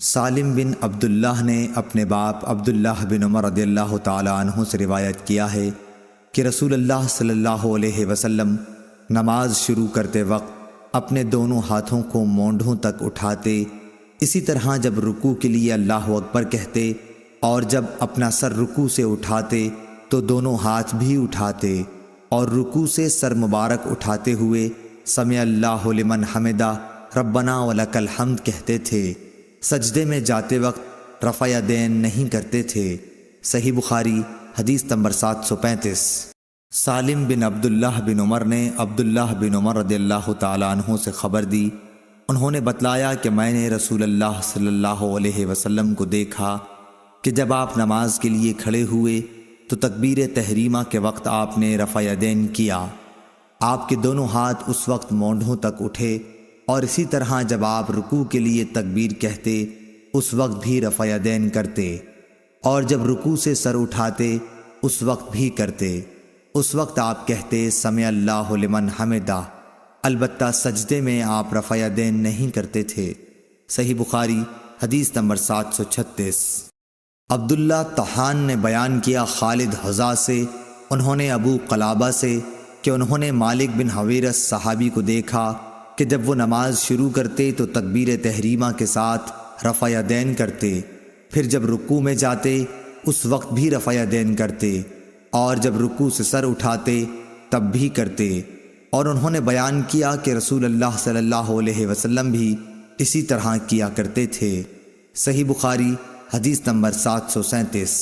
سالم بن عبداللہ نے اپنے باپ عبداللہ بن عمر رضی اللہ تعالی عنہ سے روایت کیا ہے کہ رسول اللہ صلی اللہ علیہ وسلم نماز شروع کرتے وقت اپنے دونوں ہاتھوں کو مونڈھوں تک اٹھاتے، اسی طرح جب رکوع کے لیے اللہ اکبر کہتے اور جب اپنا سر رکوع سے اٹھاتے تو دونوں ہاتھ بھی اٹھاتے، اور رکوع سے سر مبارک اٹھاتے ہوئے سمع اللہ لمن حمدہ ربنا ولک الحمد کہتے تھے۔ سجدے میں جاتے وقت رفع یدین نہیں کرتے تھے۔ صحیح بخاری حدیث نمبر 735۔ سالم بن عبداللہ بن عمر نے عبداللہ بن عمر رضی اللہ تعالیٰ عنہ سے خبر دی، انہوں نے بتلایا کہ میں نے رسول اللہ صلی اللہ علیہ وسلم کو دیکھا کہ جب آپ نماز کے لیے کھڑے ہوئے تو تکبیر تحریمہ کے وقت آپ نے رفع یدین کیا، آپ کے دونوں ہاتھ اس وقت مونڈھوں تک اٹھے، اور اسی طرح جب آپ رکوع کے لیے تکبیر کہتے اس وقت بھی رفع یدین کرتے، اور جب رکوع سے سر اٹھاتے اس وقت بھی کرتے۔ اس وقت آپ کہتے سمع اللہ لمن حمدہ، البتہ سجدے میں آپ رفع یدین نہیں کرتے تھے۔ صحیح بخاری حدیث نمبر 736۔ عبداللہ طحان نے بیان کیا خالد حذا سے، انہوں نے ابو قلابہ سے کہ انہوں نے مالک بن حویرث صحابی کو دیکھا کہ جب وہ نماز شروع کرتے تو تکبیر تحریمہ کے ساتھ رفع یدین کرتے، پھر جب رکوع میں جاتے اس وقت بھی رفع یدین کرتے، اور جب رکوع سے سر اٹھاتے تب بھی کرتے، اور انہوں نے بیان کیا کہ رسول اللہ صلی اللہ علیہ وسلم بھی اسی طرح کیا کرتے تھے۔ صحیح بخاری حدیث نمبر 737۔